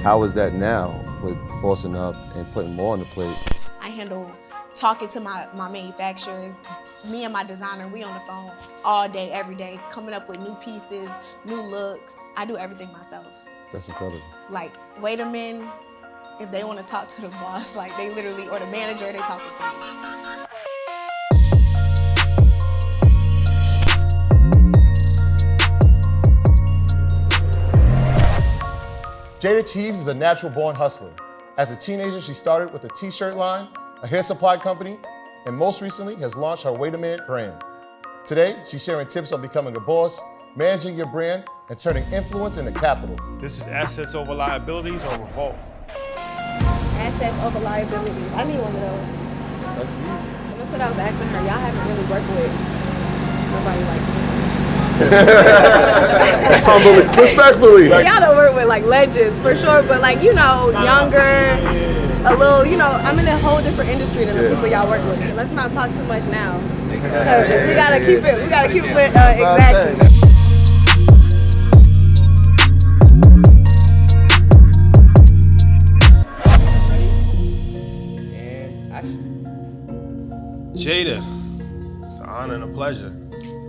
How is that now with bossing up and putting more on the plate? I handle talking to my manufacturers. Me and my designer, we on the phone all day, every day, coming up with new pieces, new looks. I do everything myself. That's incredible. Like, Waydamin, if they want to talk to the boss, like they literally, or the manager, they talking to me. Jayda Cheaves is a natural-born hustler. As a teenager, she started with a t-shirt line, a hair supply company, and most recently has launched her Waydamin brand. Today, she's sharing tips on becoming a boss, managing your brand, and turning influence into capital. This is Assets Over Liabilities or REVOLT. Assets over liabilities. I need one of those. That's easy. That's what I was asking her. Y'all haven't really worked with nobody like me. Humbly, respectfully. Y'all don't work with like legends for sure, but like, you know, younger, a little, you know, I'm in a whole different industry than the people y'all work with. So let's not talk too much now. Because we gotta keep it exactly. Jayda, it's an honor and a pleasure.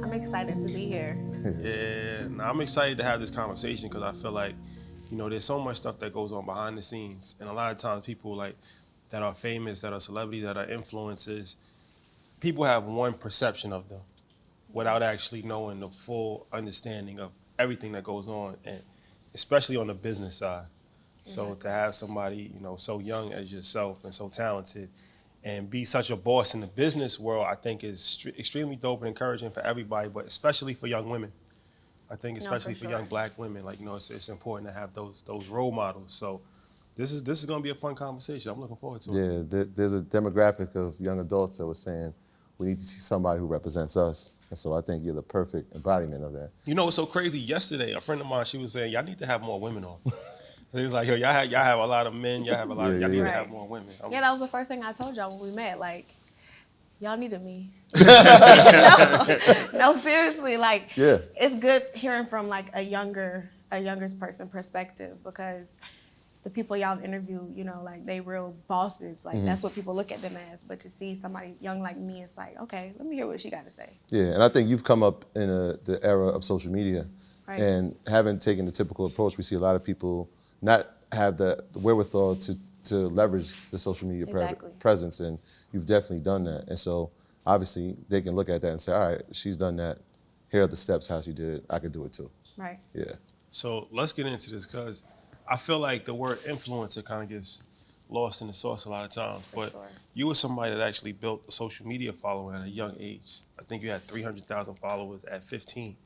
I'm excited to be here. Yeah, I'm excited to have this conversation because I feel like, you know, there's so much stuff that goes on behind the scenes. And a lot of times people like that are famous, that are celebrities, that are influencers, people have one perception of them without actually knowing the full understanding of everything that goes on, and especially on the business side. So to have somebody, you know, so young as yourself and so talented and be such a boss in the business world, I think is extremely dope and encouraging for everybody, but especially for young women. I think especially for young black women, like, you know, it's important to have those role models. So this is going to be a fun conversation. I'm looking forward to it. Yeah, there's a demographic of young adults that were saying we need to see somebody who represents us. And so I think you're the perfect embodiment of that. You know what's so crazy? Yesterday, a friend of mine, she was saying, y'all need to have more women on. He was like, yo, y'all have a lot of men, y'all have a lot of, y'all need to have more women. Yeah, that was the first thing I told y'all when we met. Like, y'all needed me. No, seriously, like, it's good hearing from like a younger person perspective, because the people y'all interview, you know, like they real bosses. Like that's what people look at them as. But to see somebody young like me, it's like, okay, let me hear what she got to say. Yeah, and I think you've come up in the era of social media, and haven't taken the typical approach. We see a lot of people not have the wherewithal to leverage the social media presence, and you've definitely done that. And so obviously they can look at that and say, all right, she's done that. Here are the steps how she did it. I could do it too. Right. Yeah. So let's get into this, because I feel like the word influencer kind of gets lost in the sauce a lot of times. But you were somebody that actually built a social media following at a young age. I think you had 300,000 followers at 15.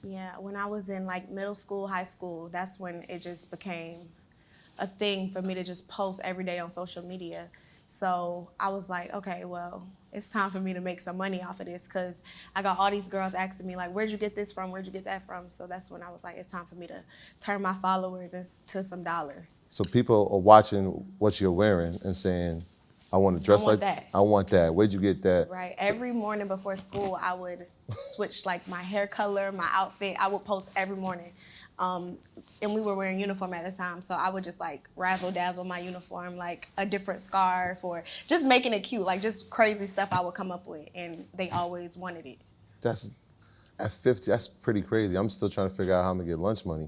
Yeah, when I was in like middle school, high school, that's when it just became a thing for me to just post every day on social media. So I was like, okay, well, it's time for me to make some money off of this, because I got all these girls asking me, like, where'd you get this from? Where'd you get that from? So that's when I was like, it's time for me to turn my followers into some dollars. So people are watching what you're wearing and saying, I want to dress like that. I want that. Where'd you get that? Right. Every morning before school, I would switch like my hair color, my outfit. I would post every morning. And we were wearing uniform at the time, so I would just like razzle dazzle my uniform, like a different scarf, or just making it cute, like just crazy stuff I would come up with, and they always wanted it. That's at 50. That's pretty crazy. I'm still trying to figure out how I'm gonna get lunch money.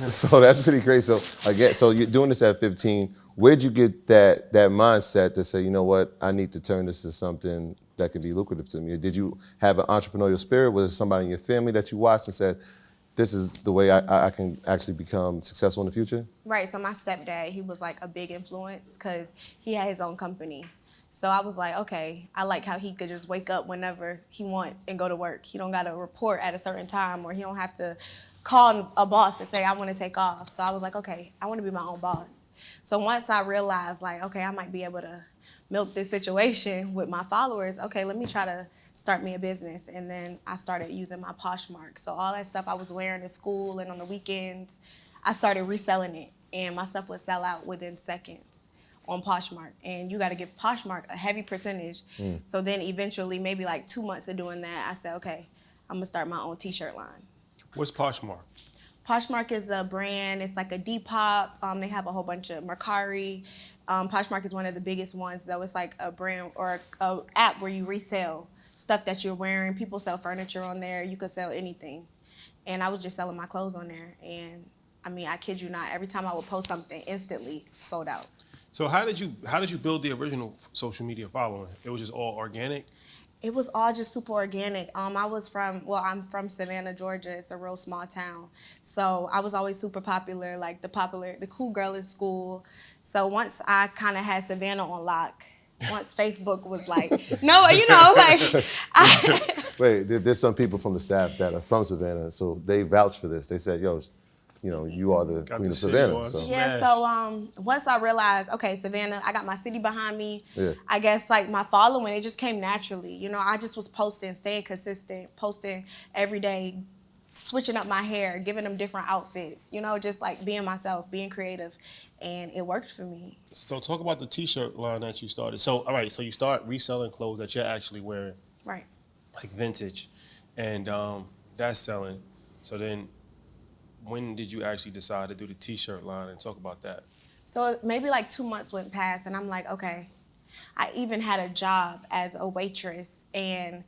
So that's pretty crazy. So again, so you're doing this at 15. Where'd you get that mindset to say, you know what, I need to turn this to something that could be lucrative to me? Or did you have an entrepreneurial spirit? Was it somebody in your family that you watched and said, this is the way I can actually become successful in the future? Right, so my stepdad, he was like a big influence because he had his own company. So I was like, okay, I like how he could just wake up whenever he want and go to work. He don't got to report at a certain time, or he don't have to call a boss to say, I want to take off. So I was like, okay, I want to be my own boss. So once I realized, like, okay, I might be able to milk this situation with my followers, okay, let me try to start me a business. And then I started using my Poshmark. So all that stuff I was wearing in school and on the weekends, I started reselling it. And my stuff would sell out within seconds on Poshmark. And you got to give Poshmark a heavy percentage. So then eventually, maybe like 2 months of doing that, I said, okay, I'm going to start my own t-shirt line. What's Poshmark? Poshmark is a brand. It's like a Depop. They have a whole bunch of Mercari. Poshmark is one of the biggest ones, though. It's like a brand or a app where you resell stuff that you're wearing. People sell furniture on there. You could sell anything. And I was just selling my clothes on there. And I mean, I kid you not, every time I would post something, instantly sold out. So how did you build the original social media following? It was just all organic? It was all just super organic. I'm from Savannah, Georgia. It's a real small town. So I was always super popular, like the cool girl in school. So once I kind of had Savannah on lock, once Facebook was like, no, you know, like. Wait, there's some people from the staff that are from Savannah, so they vouch for this. They said, yo, you know, you are the queen of Savannah. So. Yeah, so once I realized, okay, Savannah, I got my city behind me. Yeah. I guess like my following, it just came naturally. You know, I just was posting, staying consistent, posting every day, switching up my hair, giving them different outfits, you know, just like being myself, being creative. And it worked for me. So talk about the t-shirt line that you started. So, all right, so you start reselling clothes that you're actually wearing. Right. Like vintage. And that's selling. So then when did you actually decide to do the t-shirt line and talk about that? So maybe like 2 months went past and I'm like, okay, I even had a job as a waitress and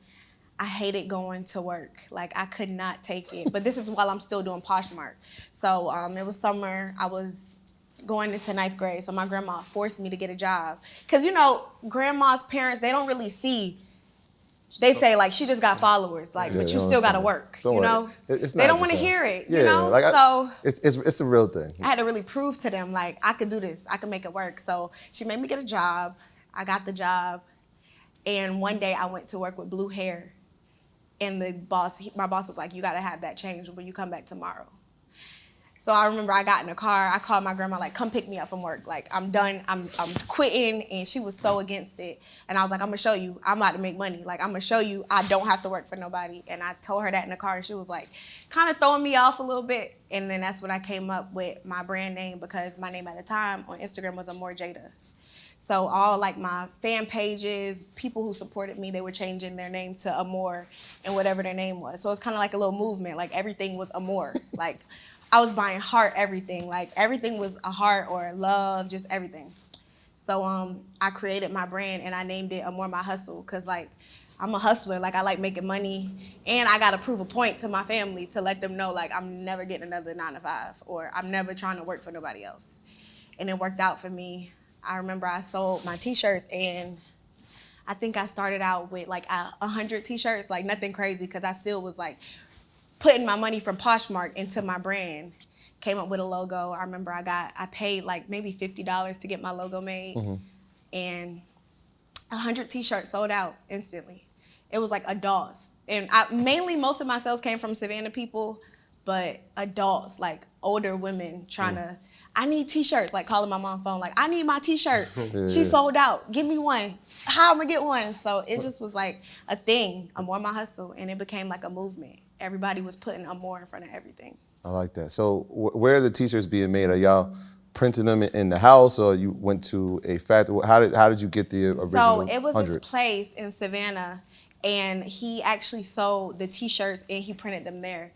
I hated going to work. Like I could not take it. But this is while I'm still doing Poshmark. So it was summer. I was going into 9th grade. So my grandma forced me to get a job. Because, you know, grandma's parents, they don't really see. They say, like, she just got followers, like, but you still got to work, you know? They don't want to hear it, you know? Like so it's a real thing. I had to really prove to them, like, I could do this. I could make it work. So she made me get a job. I got the job. And one day I went to work with blue hair. And my boss was like, you got to have that change when you come back tomorrow. So I remember I got in the car, I called my grandma, like, come pick me up from work. Like, I'm done, I'm quitting, and she was so against it. And I was like, I'm gonna show you, I'm about to make money. Like, I'm gonna show you I don't have to work for nobody. And I told her that in the car, and she was like, kind of throwing me off a little bit. And then that's when I came up with my brand name, because my name at the time on Instagram was Amore Jayda. So all like my fan pages, people who supported me, they were changing their name to Amore and whatever their name was. So it's kind of like a little movement, like everything was Amore. Like, I was buying heart everything. Like, everything was a heart or love, just everything. So I created my brand, and I named it Amore My Hustle, because, like, I'm a hustler. Like, I like making money, and I got to prove a point to my family to let them know, like, I'm never getting another 9 to 5, or I'm never trying to work for nobody else. And it worked out for me. I remember I sold my T-shirts, and I think I started out with, like, 100 T-shirts, like, nothing crazy, because I still was, like, putting my money from Poshmark into my brand. Came up with a logo. I remember I paid like maybe $50 to get my logo made. Mm-hmm. And 100 T-shirts sold out instantly. It was like adults. And mainly most of my sales came from Savannah people, but adults, like older women trying to, I need T-shirts, like calling my mom phone, like, I need my T-shirt. She sold out. Give me one. How am I get one? So it just was like a thing, Amore My Hustle, and it became like a movement. Everybody was putting Amore in front of everything. I like that. So where are the T-shirts being made? Are y'all printing them in the house, or you went to a factory? How did you get the original? So it was 100? this place in Savannah, and he actually sold the T-shirts and he printed them there.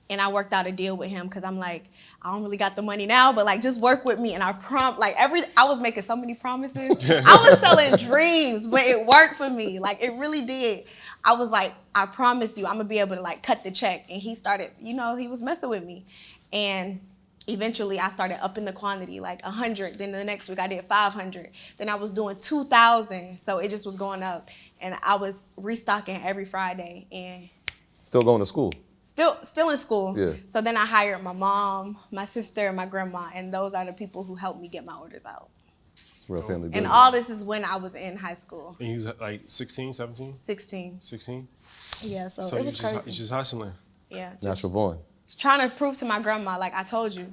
And I worked out a deal with him because I'm like, I don't really got the money now, but like, just work with me. And I was making so many promises. I was selling dreams, but it worked for me. Like, it really did. I was like, I promise you, I'm gonna be able to like cut the check. And he started, you know, he was messing with me. And eventually I started upping the quantity, like 100. Then the next week I did 500. Then I was doing 2,000. So it just was going up. And I was restocking every Friday. And still going to school? Still in school. Yeah. So then I hired my mom, my sister, and my grandma. And those are the people who helped me get my orders out. Real family business. And all this is when I was in high school. And you was like 16, 17? 16. 16? Yeah, so it was crazy. You just hustling. Yeah. Natural born. Trying to prove to my grandma, like, I told you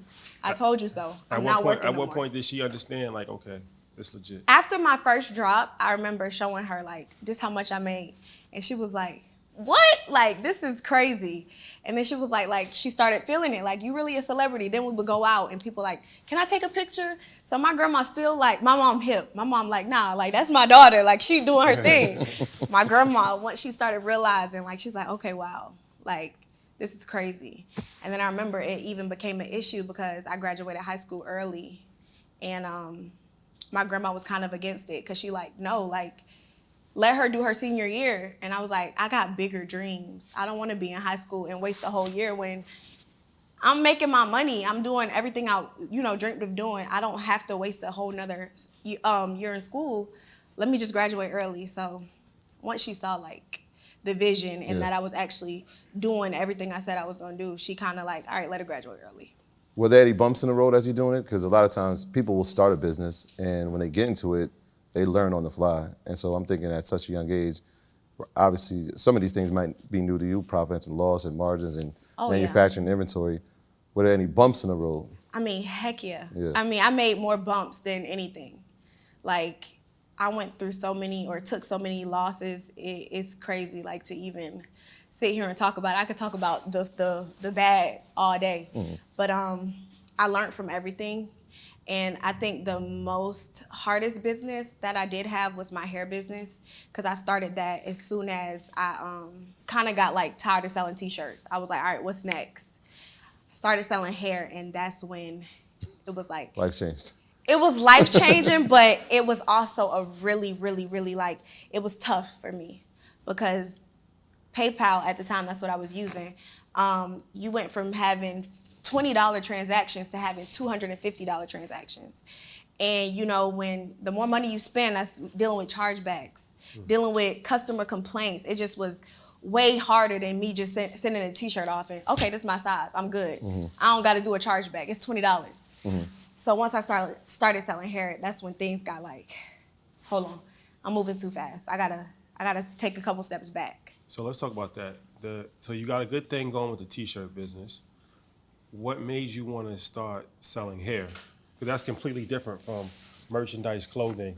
so. I'm not working At no what more. point did she understand, like, okay, it's legit? After my first drop, I remember showing her, like, this how much I made. And she was like, what? Like, this is crazy. And then she was like, she started feeling it. Like, you really a celebrity. Then we would go out and people like, can I take a picture? So my grandma still like, my mom hip. My mom like, nah, like, that's my daughter. Like, she doing her thing. My grandma, once she started realizing, like, she's like, okay, wow. Like, this is crazy. And then I remember it even became an issue because I graduated high school early, and my grandma was kind of against it because she like, no, like, let her do her senior year. And I was like, I got bigger dreams. I don't want to be in high school and waste a whole year when I'm making my money. I'm doing everything I, dreamed of doing. I don't have to waste a whole nother year in school. Let me just graduate early. So once she saw like the vision and that I was actually doing everything I said I was going to do, she kind of like, all right, let her graduate early. Were there any bumps in the road as you're doing it? Because a lot of times people will start a business, and when they get into it, they learn on the fly. And so I'm thinking at such a young age, obviously some of these things might be new to you, profit and loss and margins and manufacturing inventory. Were there any bumps in the road? I mean, heck yeah. I mean, I made more bumps than anything. Like, I went through so many or took so many losses. It's crazy, like, to even sit here and talk about it. I could talk about the bad all day. But I learned from everything. And I think the most hardest business that I did have was my hair business, because I started that as soon as I kind of got like tired of selling t-shirts. I was like, all right, what's next? I started selling hair, and that's when it was like... Life changed. It was life-changing, but it was also a really, really, really, like, it was tough for me because PayPal at the time, that's what I was using. You went from having $20 transactions to having $250 transactions. And, when the more money you spend, that's dealing with chargebacks, dealing with customer complaints. It just was way harder than me just sending a t-shirt off and, okay, this is my size, I'm good. I don't got to do a chargeback. It's $20. So once I started selling hair, that's when things got like, hold on, I'm moving too fast. I gotta take a couple steps back. So let's talk about that. So you got a good thing going with the t-shirt business. What made you want to start selling hair? Because that's completely different from merchandise, clothing,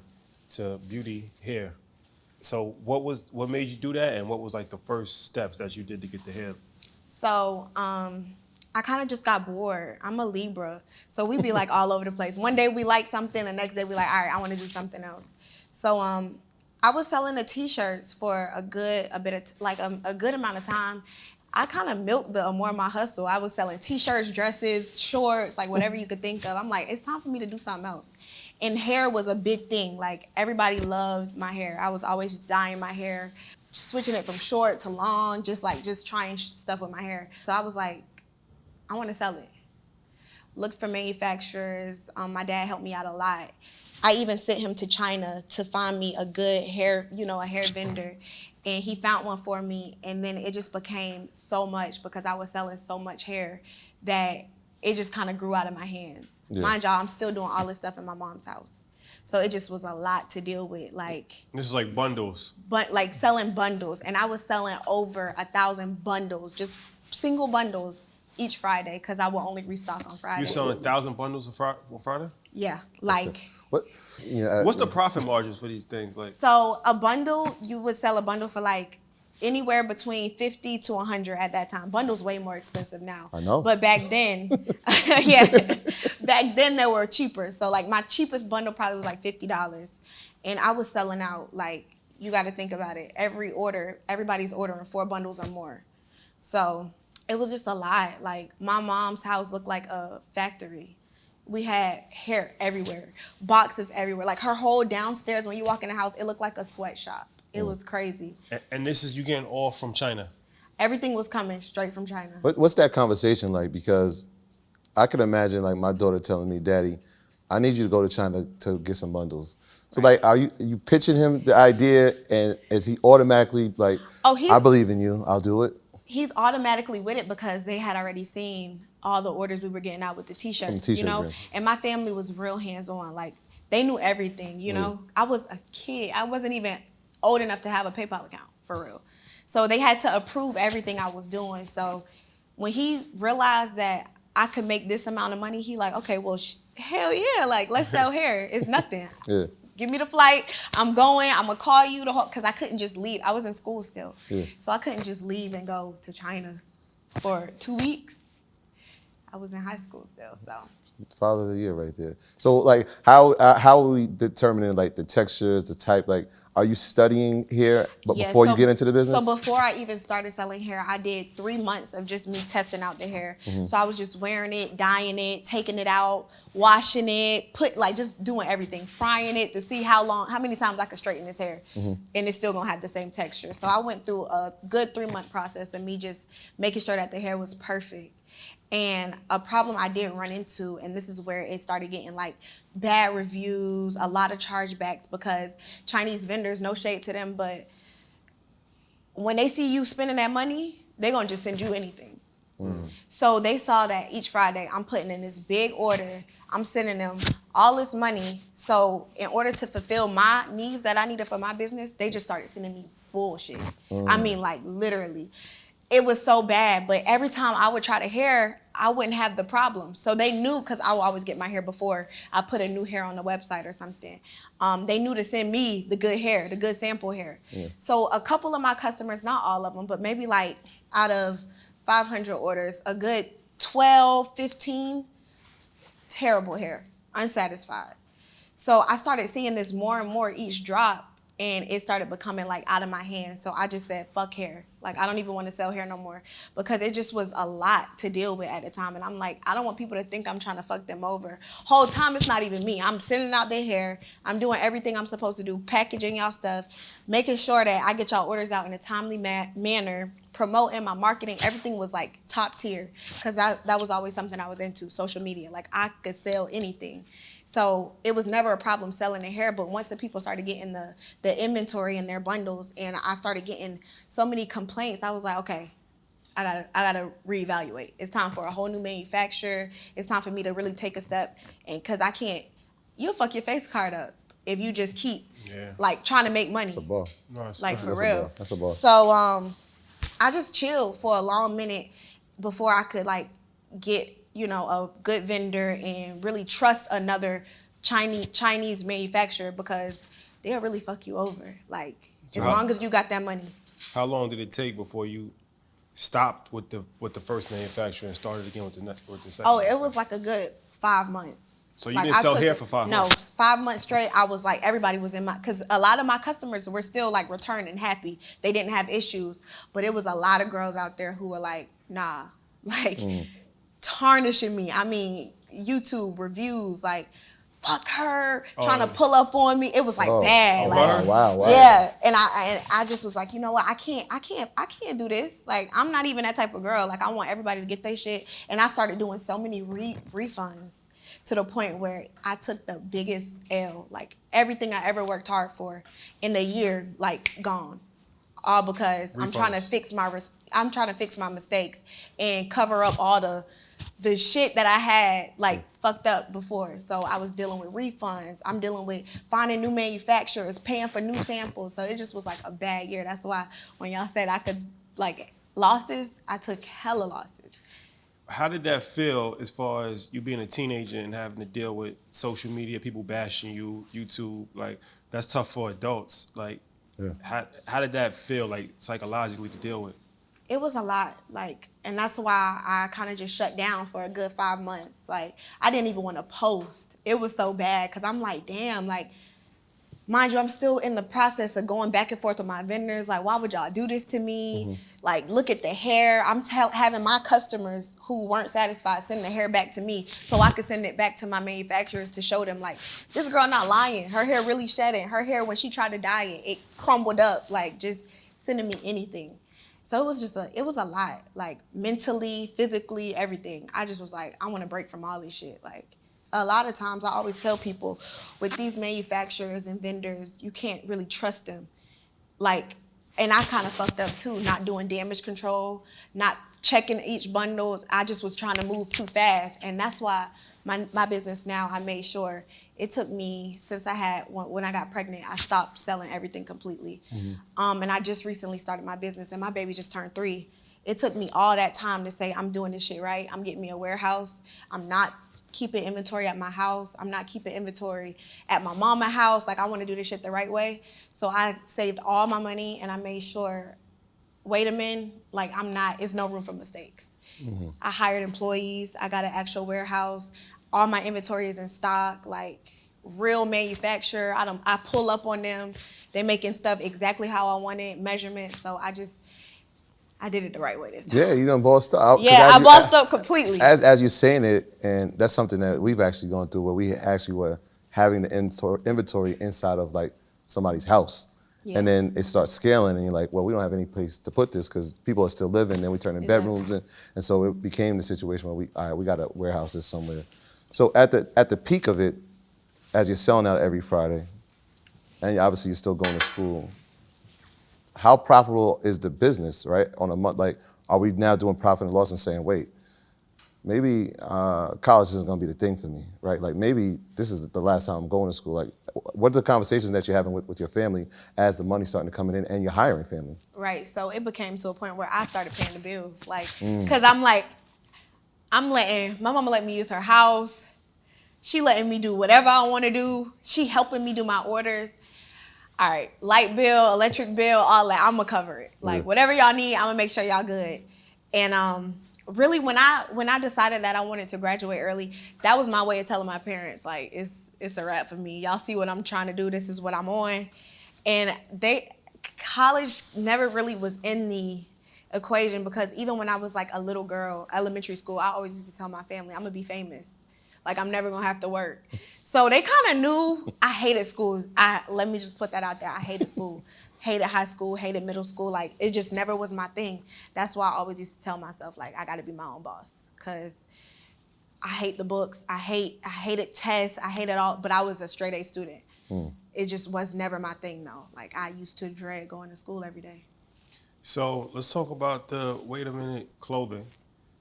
to beauty, hair. So what made you do that, and what was like the first steps that you did to get the hair? So I kind of just got bored. I'm a Libra, so we be like all over the place. One day we like something, the next day we like, all right, I want to do something else. So I was selling the t-shirts for a good amount of time. I kind of milked the more of my hustle. I was selling t-shirts, dresses, shorts, like whatever you could think of. I'm like, it's time for me to do something else. And hair was a big thing. Like, everybody loved my hair. I was always dyeing my hair, switching it from short to long, just trying stuff with my hair. So I was like, I want to sell it. Looked for manufacturers. My dad helped me out a lot. I even sent him to China to find me a good hair, a hair vendor. And he found one for me, and then it just became so much because I was selling so much hair that it just kind of grew out of my hands. Mind y'all, I'm still doing all this stuff in my mom's house. So it just was a lot to deal with. Like, this is like bundles. But like selling bundles, and I was selling over 1,000 bundles, just single bundles each Friday, because I will only restock on Friday. You're selling 1,000 bundles on Friday? Yeah, like... What's the profit margins for these things? Like, so a bundle, you would sell a bundle for like anywhere between 50 to 100 at that time. Bundles way more expensive now. I know. But back then, back then they were cheaper. So like my cheapest bundle probably was like $50, and I was selling out, like, you got to think about it. Everybody's ordering 4 bundles or more. So it was just a lot. Like, my mom's house looked like a factory. We had hair everywhere, boxes everywhere. Like, her whole downstairs, when you walk in the house, it looked like a sweatshop. It was crazy. And this is you getting all from China? Everything was coming straight from China. What's that conversation like? Because I could imagine like my daughter telling me, Daddy, I need you to go to China to get some bundles. So like, are you pitching him the idea, and is he automatically like, I believe in you, I'll do it? He's automatically with it because they had already seen all the orders we were getting out with the t-shirts, And my family was real hands-on. Like, they knew everything, I was a kid. I wasn't even old enough to have a PayPal account, for real. So they had to approve everything I was doing. So when he realized that I could make this amount of money, he like, okay, well, hell yeah, like, let's sell hair. It's nothing. Give me the flight. I'm going. I'm going to call you because I couldn't just leave. I was in school still. So I couldn't just leave and go to China for 2 weeks. I was in high school still, so. Father of the year right there. So like how are we determining like the textures, the type, like are you studying hair before you get into the business? So before I even started selling hair, I did 3 months of just me testing out the hair. So I was just wearing it, dyeing it, taking it out, washing it, just doing everything, frying it to see how many times I could straighten this hair and it's still gonna have the same texture. So I went through a good 3-month process of me just making sure that the hair was perfect. And a problem I did run into, and this is where it started getting like bad reviews, a lot of chargebacks, because Chinese vendors, no shade to them, but when they see you spending that money, they're gonna just send you anything. So they saw that each Friday I'm putting in this big order, I'm sending them all this money. So in order to fulfill my needs that I needed for my business, they just started sending me bullshit. I mean, like literally. It was so bad, but every time I would try to hair, I wouldn't have the problem. So they knew, because I would always get my hair before I put a new hair on the website or something. They knew to send me the good hair, the good sample hair. Yeah. So a couple of my customers, not all of them, but maybe like out of 500 orders, a good 12, 15, terrible hair, unsatisfied. So I started seeing this more and more each drop, and it started becoming like out of my hands. So I just said, fuck hair. Like, I don't even want to sell hair no more, because it just was a lot to deal with at the time. And I'm like, I don't want people to think I'm trying to fuck them over. Whole time, it's not even me. I'm sending out their hair. I'm doing everything I'm supposed to do, packaging y'all stuff, making sure that I get y'all orders out in a timely manner, promoting my marketing. Everything was like top tier, because that was always something I was into, social media. Like, I could sell anything. So it was never a problem selling the hair, but once the people started getting the inventory in their bundles, and I started getting so many complaints, I was like, okay, I gotta reevaluate. It's time for a whole new manufacturer. It's time for me to really take a step, and because I can't, you'll fuck your face card up if you just keep like trying to make money. That's a ball. No, like for real. That's a ball. So I just chilled for a long minute before I could like get, you know, a good vendor and really trust another Chinese manufacturer, because they'll really fuck you over. Like, as long as you got that money. How long did it take before you stopped with the first manufacturer and started again with the second? Oh, it was like a good 5 months. So you didn't sell hair for 5 months? No, 5 months straight. I was like, everybody was in my, because a lot of my customers were still like returning happy. They didn't have issues, but it was a lot of girls out there who were like, nah, like tarnishing me. I mean, YouTube reviews, like, fuck her, trying to pull up on me. It was like bad. Like, wow. Yeah, and I just was like, you know what? I can't do this. Like, I'm not even that type of girl. Like, I want everybody to get their shit. And I started doing so many refunds to the point where I took the biggest L. Like, everything I ever worked hard for in a year, like, gone. All because I'm trying to fix my mistakes and cover up all the shit that I had like fucked up before. So I was dealing with refunds. I'm dealing with finding new manufacturers, paying for new samples. So it just was like a bad year. That's why when y'all said I could like losses, I took hella losses. How did that feel as far as you being a teenager and having to deal with social media, people bashing you, YouTube? Like, that's tough for adults. Like, how did that feel, like, psychologically to deal with? It was a lot, like, and that's why I kind of just shut down for a good 5 months. Like, I didn't even want to post. It was so bad, because I'm like, damn, like, mind you, I'm still in the process of going back and forth with my vendors. Like, why would y'all do this to me? Like, look at the hair. I'm having my customers who weren't satisfied send the hair back to me so I could send it back to my manufacturers to show them, like, this girl not lying. Her hair really shedding. Her hair, when she tried to dye it, it crumbled up. Like, just sending me anything. So it was just it was a lot, like mentally, physically, everything. I just was like, I want to break from all this shit. Like, a lot of times I always tell people with these manufacturers and vendors, you can't really trust them. Like, and I kind of fucked up too, not doing damage control, not checking each bundle. I just was trying to move too fast. And that's why my business now, I made sure it took me, since when I got pregnant, I stopped selling everything completely. And I just recently started my business, and my baby just turned 3. It took me all that time to say, I'm doing this shit right. I'm getting me a warehouse. I'm not keeping inventory at my house. I'm not keeping inventory at my mama's house. Like, I want to do this shit the right way. So I saved all my money, and I made sure Waydamin, like it's no room for mistakes. I hired employees. I got an actual warehouse. All my inventory is in stock, like real manufacturer. I pull up on them. They making stuff exactly how I want it, measurements. So I did it the right way this time. Yeah, you done bossed up. Yeah, I bossed up completely. As you're saying it, and that's something that we've actually gone through, where we actually were having the inventory inside of like somebody's house. Yeah. And then it starts scaling, and you're like, well, we don't have any place to put this because people are still living. Then we turn in bedrooms, and so it became the situation where we got to warehouse this somewhere. So at the peak of it, as you're selling out every Friday, and obviously you're still going to school, how profitable is the business, right? On a month, like, are we now doing profit and loss and saying, wait, maybe college isn't going to be the thing for me, right? Like, maybe this is the last time I'm going to school. Like, what are the conversations that you're having with your family as the money's starting to come in and you're hiring family? Right. So it became to a point where I started paying the bills, like, because my mama let me use her house. She letting me do whatever I want to do. She helping me do my orders. All right, light bill, electric bill, all that, I'm gonna cover it. Like, whatever y'all need, I'm gonna make sure y'all good. And really, when I decided that I wanted to graduate early, that was my way of telling my parents, like, it's a wrap for me. Y'all see what I'm trying to do. This is what I'm on. And college never really was in the equation, because even when I was like a little girl, elementary school, I always used to tell my family, I'm gonna be famous. Like, I'm never gonna have to work. So they kind of knew I hated school. Let me just put that out there. I hated school. Hated high school, hated middle school. Like, it just never was my thing. That's why I always used to tell myself, like, I gotta be my own boss. Cause I hate the books. I hated tests. I hated all, but I was a straight A student. It just was never my thing though. Like, I used to dread going to school every day. So let's talk about the Waydamin clothing.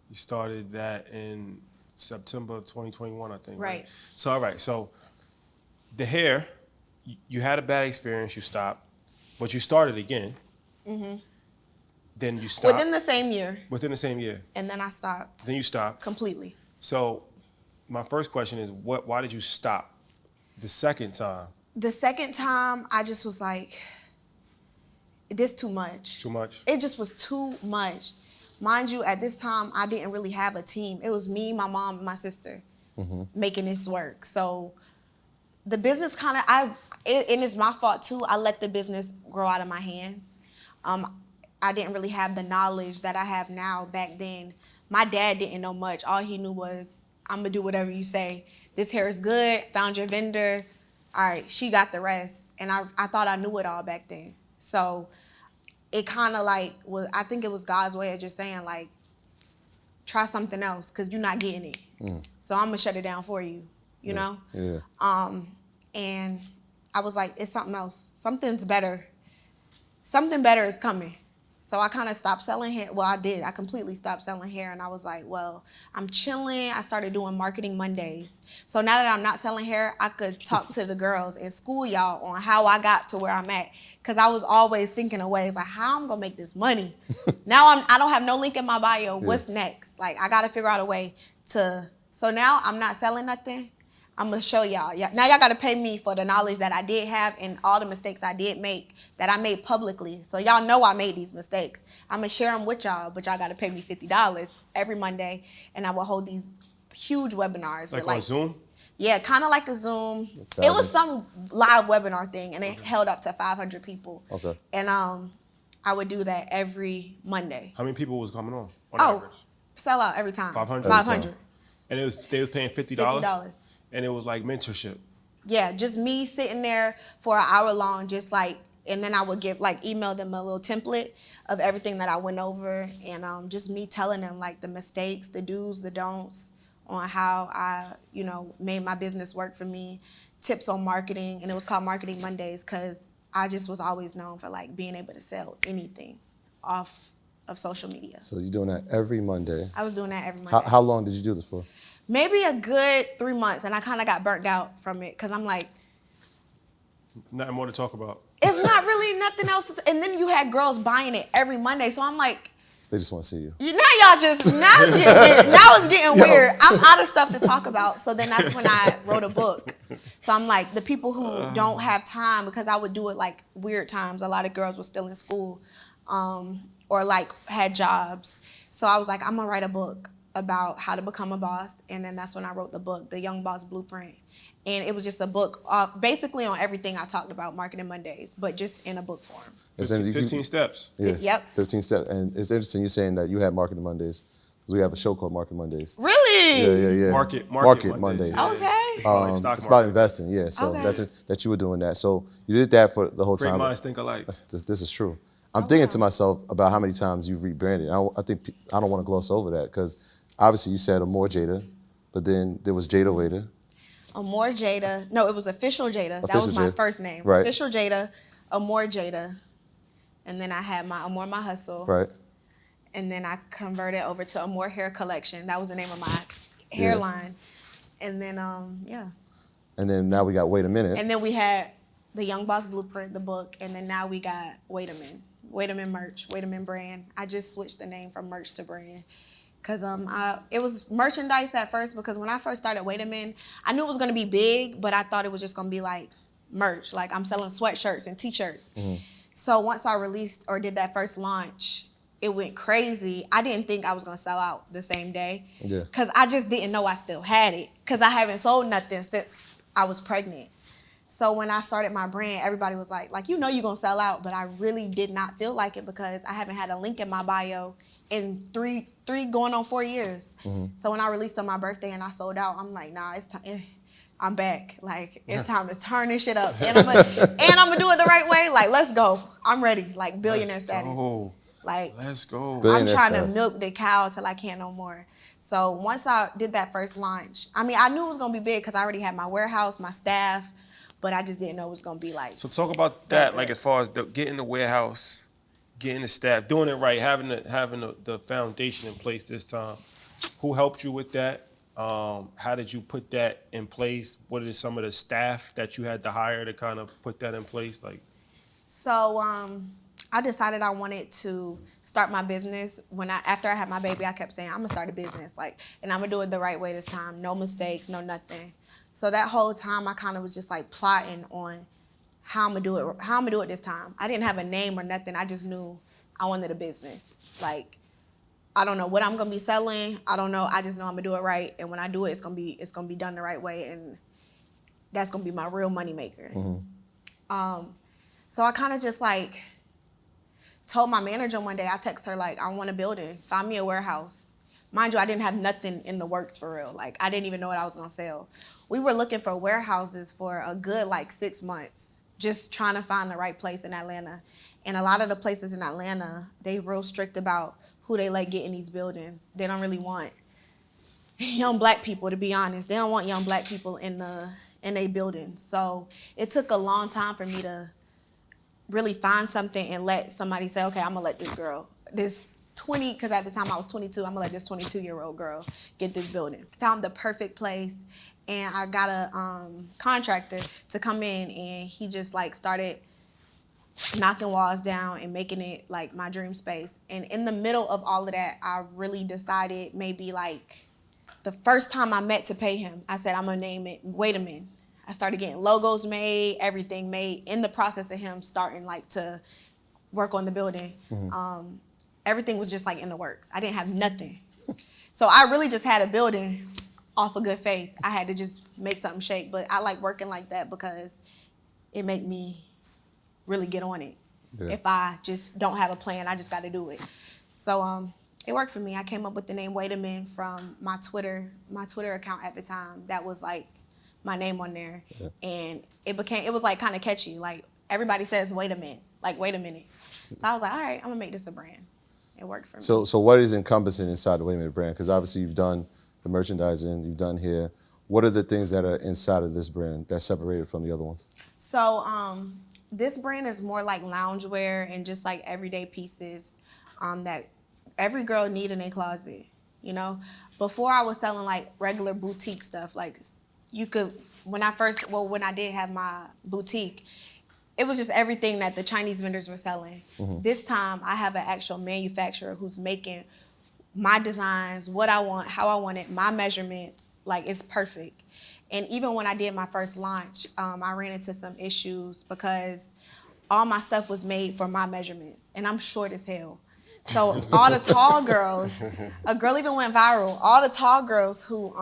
You started that in September 2021, I think. Right. So, all right. So the hair, you had a bad experience. You stopped, but you started again. Then you stopped. Within the same year. Within the same year. And then I stopped. Then you stopped. Completely. So my first question is, why did you stop the second time? The second time, I just was like, this too much. Too much? It just was too much. Mind you, at this time, I didn't really have a team. It was me, my mom, and my sister making this work. So the business kind of, and it's my fault too, I let the business grow out of my hands. I didn't really have the knowledge that I have now. Back then, my dad didn't know much. All he knew was, I'm gonna do whatever you say. This hair is good, found your vendor. All right, she got the rest. And I thought I knew it all back then. So it kind of like I think it was God's way of just saying, like, try something else, because you're not getting it. So I'm gonna shut it down for you, you know? Yeah. And I was like, it's something else. Something's better. Something better is coming. So I kind of stopped selling hair. Well, I did. I completely stopped selling hair, and I was like, well, I'm chilling. I started doing marketing Mondays. So now that I'm not selling hair, I could talk to the girls and school y'all on how I got to where I'm at. Because I was always thinking of ways, like, how I'm going to make this money. Now I don't have no link in my bio. What's next? Like, I got to figure out a way to. So now I'm not selling nothing. I'm going to show y'all. Now y'all got to pay me for the knowledge that I did have and all the mistakes I did make that I made publicly. So y'all know I made these mistakes. I'm going to share them with y'all, but y'all got to pay me $50 every Monday. And I will hold these huge webinars. Like on Zoom? Yeah, kind of like a Zoom. It was some live webinar thing, and it held up to 500 people. Okay. And I would do that every Monday. How many people was coming on average? Sell out every time. 500? 500. And they was paying $50? $50. And it was like mentorship. Yeah, just me sitting there for an hour long, just like, and then I would email them a little template of everything that I went over, and just me telling them like the mistakes, the do's, the don'ts on how I, made my business work for me, tips on marketing, and it was called Marketing Mondays because I just was always known for like being able to sell anything off of social media. So you're doing that every Monday. I was doing that every Monday. How long did you do this for? Maybe a good 3 months, and I kind of got burnt out from it because I'm like, nothing more to talk about. It's not really nothing else. And then you had girls buying it every Monday, so I'm like, they just want to see you. Now it's getting weird. I'm out of stuff to talk about. So then that's when I wrote a book. So I'm like, the people who don't have time, because I would do it like weird times. A lot of girls were still in school. or like had jobs. So I was like, I'm gonna write a book about how to become a boss. And then that's when I wrote the book, The Young Boss Blueprint. And it was just a book basically on everything I talked about, Marketing Mondays, but just in a book form. 15 steps. Yeah. Yep. 15 steps. And it's interesting you saying that you had Marketing Mondays, because we have a show called Marketing Mondays. Really? Yeah. Market Mondays. Okay. It's like stock It's about market. investing, yeah. So Okay. that you were doing that. So you did that for the whole Great time. minds think alike. This is true. I'm thinking to myself about how many times you've rebranded. I think I don't want to gloss over that, because obviously you said Amore Jayda, but then there was Jayda Wayda. Amore Jayda. No, it was Official Jayda. That was my Jayda. first name. Right. Official Jayda, Amore Jayda. And then I had my Amore My Hustle. Right. And then I converted over to Amore Hair Collection. That was the name of my hairline. And then, yeah. And then now we got Wait a Minute. And then we had The Young Boss Blueprint, the book. And then now we got Waydamin. Waydamin merch, Waydamin brand. I just switched the name from merch to brand. Because it was merchandise at first, because when I first started Waydamin, I knew it was going to be big, but I thought it was just going to be like merch. Like I'm selling sweatshirts and t-shirts. Mm-hmm. So once I released or did that first launch, it went crazy. I didn't think I was going to sell out the same day. Yeah. Because I just didn't know I still had it. Because I haven't sold nothing since I was pregnant. So when I started my brand, everybody was like, you know you're going to sell out. But I really did not feel like it, because I haven't had a link in my bio in three going on 4 years. Mm-hmm. So when I released on my birthday and I sold out, I'm like, nah, it's time. I'm back. Like, it's time to turn this shit up. And I'm gonna do it the right way. Like, let's go. I'm ready. Like, billionaire status. Like, let's go. I'm trying to milk the cow till I can't no more. So once I did that first launch, I mean, I knew it was going to be big because I already had my warehouse, my staff, but I just didn't know it was going to be like. So talk about that, like as far as getting the warehouse, getting the staff, doing it right, having the foundation in place this time. Who helped you with that? How did you put that in place? What are some of the staff that you had to hire to kind of put that in place? Like, so I decided I wanted to start my business. After I had my baby, I kept saying I'm gonna start a business, and I'm gonna do it the right way this time. No mistakes, no nothing. So that whole time, I kind of was just like plotting on how I'm gonna do it this time. I didn't have a name or nothing. I just knew I wanted a business. Like, I don't know what I'm gonna be selling. I don't know. I just know I'm gonna do it right. And when I do it, it's gonna be done the right way, and that's gonna be my real money maker. Mm-hmm. So I kind of just like told my manager one day. I text her like, I want a building. Find me a warehouse. Mind you, I didn't have nothing in the works for real. Like, I didn't even know what I was gonna sell. We were looking for warehouses for a good 6 months, just trying to find the right place in Atlanta. And a lot of the places in Atlanta, they real strict about who they let get in these buildings. They don't really want young black people, to be honest. They don't want young black people in a building. So it took a long time for me to really find something and let somebody say, okay, I'm gonna let this girl, because at the time I was 22, I'm gonna let this 22-year-old girl get this building. Found the perfect place, and I got a contractor to come in, and he just started knocking walls down and making it like my dream space. And in the middle of all of that, I really decided maybe the first time I met to pay him, I said, I'm gonna name it Waydamin. I started getting logos made, everything made in the process of him starting to work on the building. Mm-hmm. Everything was just in the works. I didn't have nothing. So I really just had a building off of good faith. I had to just make something shake. But I like working like that because it made me really get on it. Yeah. If I just don't have a plan, I just got to do it. So it worked for me. I came up with the name Waydamin from my Twitter account at the time. That was my name on there. Yeah. And it was kind of catchy. Everybody says wait a minute, wait a minute. So I was like, all right, I'm gonna make this a brand. It worked for me. So what is encompassing inside the Waydamin brand? Because obviously you've done the merchandising, you've done here. What are the things that are inside of this brand that's separated from the other ones? So this brand is more like loungewear and just everyday pieces that every girl need in a closet. You know, before I was selling regular boutique stuff. You could, when I did have my boutique, it was just everything that the Chinese vendors were selling. Mm-hmm. This time, I have an actual manufacturer who's making my designs, what I want, how I want it, my measurements. It's perfect. And even when I did my first launch, I ran into some issues because all my stuff was made for my measurements, and I'm short as hell. So all the tall girls, a girl even went viral. All the tall girls who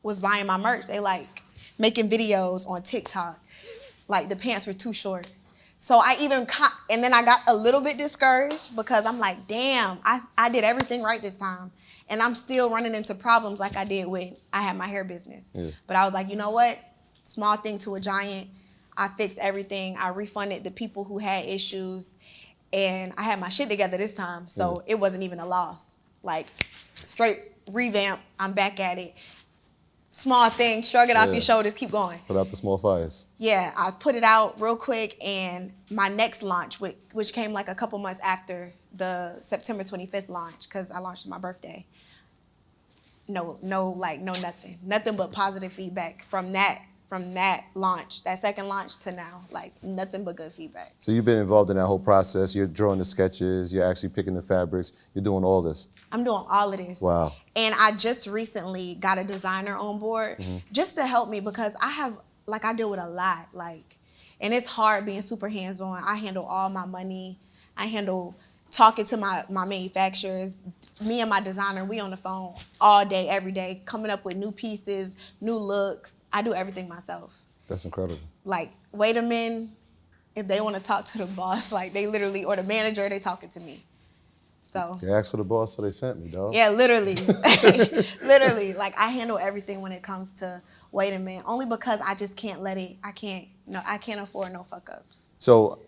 was buying my merch, they like making videos on TikTok. Like the pants were too short. So and then I got a little bit discouraged because I'm like, damn, I did everything right this time. And I'm still running into problems like I did when I had my hair business. Yeah. But I was like, you know what? Small thing to a giant. I fixed everything. I refunded the people who had issues. And I had my shit together this time. So it wasn't even a loss. Like, straight revamp. I'm back at it. Small thing, shrug it off your shoulders, keep going. Put out the small fires. Yeah, I put it out real quick, and my next launch, which came like a couple months after the September 25th launch, because I launched on my birthday. No, nothing but positive feedback from that launch, that second launch to now, like nothing but good feedback. So you've been involved in that whole process. You're drawing the sketches. You're actually picking the fabrics. You're doing all this. I'm doing all of this. Wow. And I just recently got a designer on board just to help me because I deal with a lot, and it's hard being super hands-on. I handle all my money. I handle talking to my manufacturers. Me and my designer, we on the phone all day, every day, coming up with new pieces, new looks. I do everything myself. That's incredible. Like, Waydamin, if they want to talk to the boss, like they literally, or the manager, they talking to me. So. They asked for the boss, so they sent me, dog. Yeah, literally. Literally. Like, I handle everything when it comes to Waydamin, only because I just can't I can't afford no fuck-ups. So,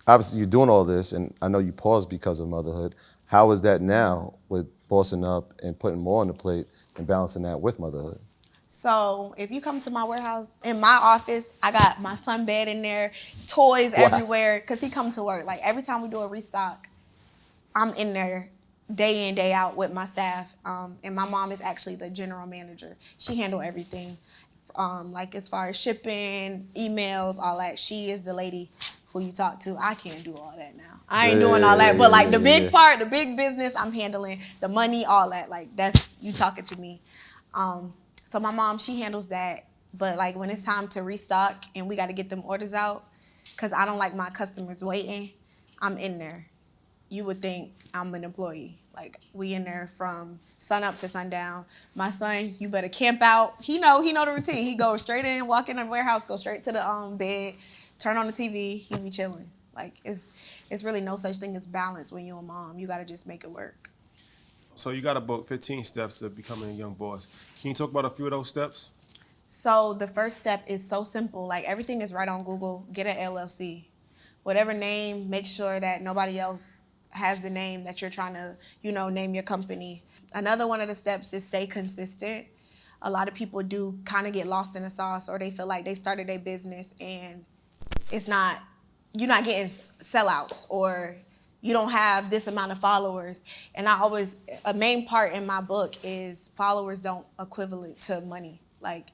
obviously, you're doing all this, and I know you paused because of motherhood. How is that now with bossing up and putting more on the plate and balancing that with motherhood? So if you come to my warehouse, in my office, I got my son bed in there, toys everywhere, because he come to work. Like, every time we do a restock, I'm in there day in, day out with my staff. And my mom is actually the general manager. She handle everything, like as far as shipping, emails, all that. She is the lady who you talk to. I can't do all that now. I ain't doing all that. But like the big part, the big business, I'm handling. The money, all that. Like, that's you talking to me. So my mom, she handles that. But like when it's time to restock and we got to get them orders out, because I don't like my customers waiting, I'm in there. You would think I'm an employee. Like, we in there from sun up to sundown. My son, you better camp out. He know the routine. He go straight in, walk in the warehouse, go straight to the bed, turn on the TV, he be chilling. Like, it's really no such thing as balance when you're a mom. You got to just make it work. So you got a book, 15 Steps to Becoming a Young Boss. Can you talk about a few of those steps? So the first step is so simple. Like, everything is right on Google. Get an LLC. Whatever name, make sure that nobody else has the name that you're trying to, name your company. Another one of the steps is stay consistent. A lot of people do kind of get lost in the sauce, or they feel like they started their business and you're not getting sellouts, or you don't have this amount of followers. And a main part in my book is followers don't equivalent to money. Like,